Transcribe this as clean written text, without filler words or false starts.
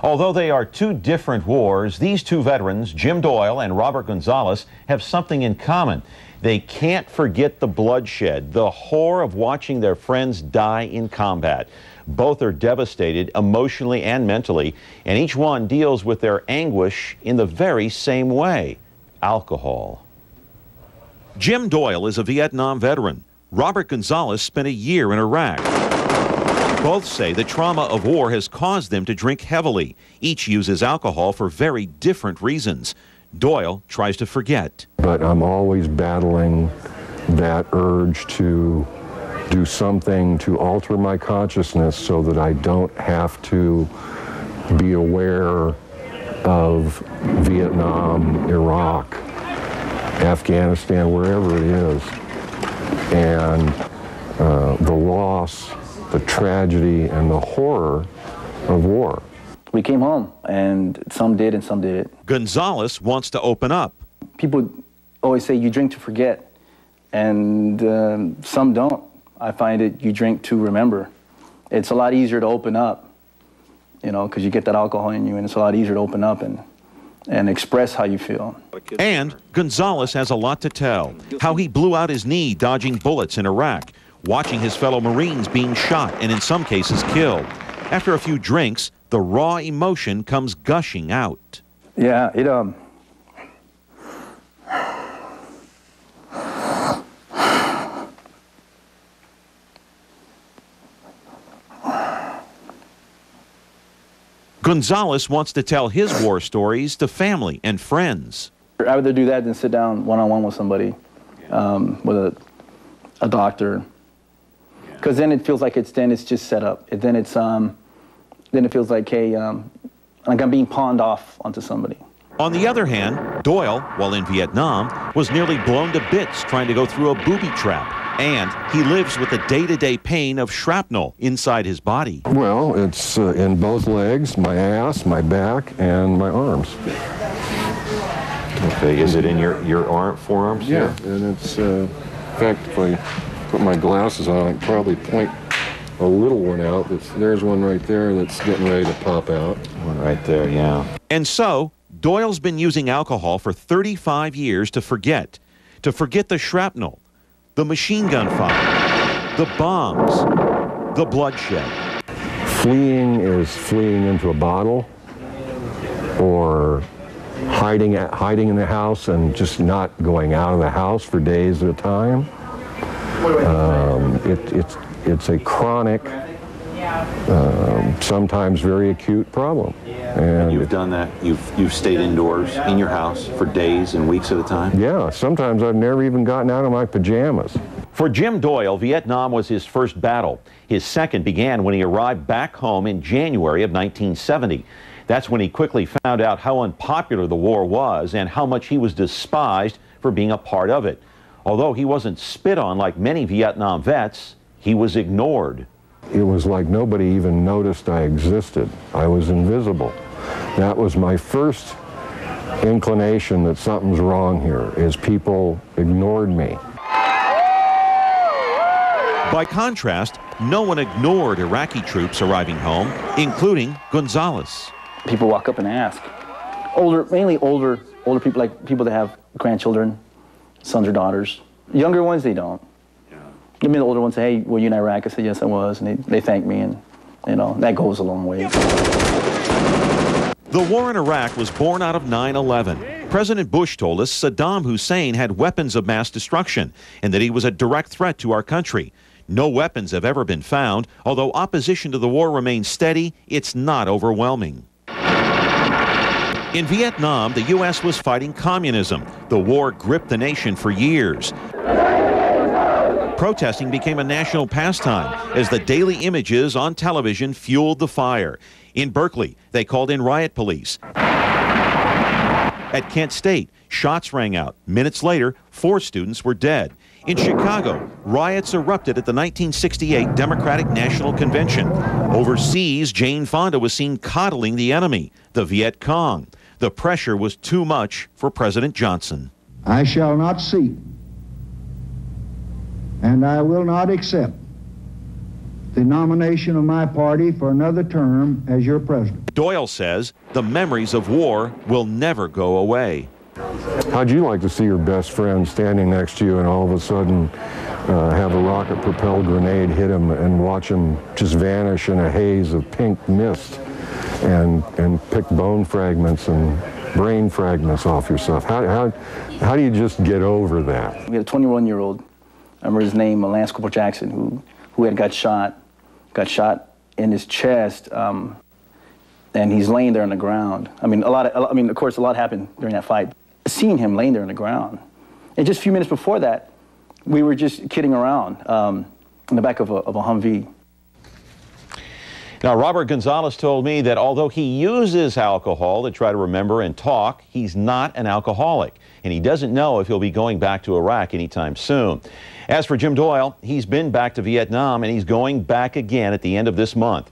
Although they are two different wars, these two veterans, Jim Doyle and Robert Gonzalez, have something in common. They can't forget the bloodshed, the horror of watching their friends die in combat. Both are devastated emotionally and mentally, and each one deals with their anguish in the very same way: alcohol. Jim Doyle is a Vietnam veteran. Robert Gonzalez spent a year in Iraq. Both say the trauma of war has caused them to drink heavily. Each uses alcohol for very different reasons. Doyle tries to forget. But I'm always battling that urge to do something to alter my consciousness so that I don't have to be aware of Vietnam, Iraq, Afghanistan, wherever it is, and the loss, the tragedy, and the horror of war. We came home, and some did and some didn't. Gonzalez wants to open up. People always say you drink to forget, and some don't. I find that you drink to remember. It's a lot easier to open up, you know, because you get that alcohol in you, and it's a lot easier to open up and express how you feel. And Gonzalez has a lot to tell. How he blew out his knee dodging bullets in Iraq, watching his fellow Marines being shot and in some cases killed. After a few drinks, the raw emotion comes gushing out. Yeah, Gonzalez wants to tell his war stories to family and friends. I'd rather do that than sit down one-on-one with somebody, with a doctor, because then it feels like it's just set up. Then it feels like, hey, like I'm being pawned off onto somebody. On the other hand, Doyle, while in Vietnam, was nearly blown to bits trying to go through a booby trap. And he lives with the day-to-day pain of shrapnel inside his body. Well, it's in both legs, my ass, my back, and my arms. Okay, is it in your arm, forearms? Yeah, and it's, in fact, if I put my glasses on, I can probably point a little one out. There's one right there that's getting ready to pop out. One right there, yeah. And so, Doyle's been using alcohol for 35 years to forget the shrapnel, the machine gun fire, the bombs, the bloodshed. Fleeing is fleeing into a bottle or hiding in the house and just not going out of the house for days at a time. It's a chronic, sometimes very acute problem. And you've done that? You've stayed indoors in your house for days and weeks at a time? Yeah, sometimes I've never even gotten out of my pajamas. For Jim Doyle, Vietnam was his first battle. His second began when he arrived back home in January of 1970. That's when he quickly found out how unpopular the war was and how much he was despised for being a part of it. Although he wasn't spit on like many Vietnam vets, he was ignored. It was like nobody even noticed I existed. I was invisible. That was my first inclination that something's wrong here, is people ignored me. By contrast, no one ignored Iraqi troops arriving home, including Gonzalez. People walk up and ask. Mainly older people, like people that have grandchildren, sons or daughters. Younger ones, they don't. Give me the older ones, say, hey, were you in Iraq? I said, yes, I was, and they thank me, and you know, that goes a long way. The war in Iraq was born out of 9/11. President Bush told us Saddam Hussein had weapons of mass destruction and that he was a direct threat to our country. No weapons have ever been found. Although opposition to the war remains steady, it's not overwhelming. In Vietnam, the U.S. was fighting communism. The war gripped the nation for years. Protesting became a national pastime as the daily images on television fueled the fire. In Berkeley, they called in riot police. At Kent State, shots rang out. Minutes later, 4 students were dead. In Chicago, riots erupted at the 1968 Democratic National Convention. Overseas, Jane Fonda was seen coddling the enemy, the Viet Cong. The pressure was too much for President Johnson. I shall not seek, and I will not accept the nomination of my party for another term as your president. Doyle says the memories of war will never go away. How'd you like to see your best friend standing next to you and all of a sudden have a rocket-propelled grenade hit him and watch him just vanish in a haze of pink mist and pick bone fragments and brain fragments off yourself? How do you just get over that? We had a 21-year-old, I remember his name, Lance Corporal Jackson, who had got shot in his chest, and he's laying there on the ground. Of course, a lot happened during that fight. Seeing him laying there on the ground, and just a few minutes before that, we were just kidding around in the back of a Humvee. Now, Robert Gonzalez told me that although he uses alcohol to try to remember and talk, he's not an alcoholic, and he doesn't know if he'll be going back to Iraq anytime soon. As for Jim Doyle, he's been back to Vietnam, and he's going back again at the end of this month.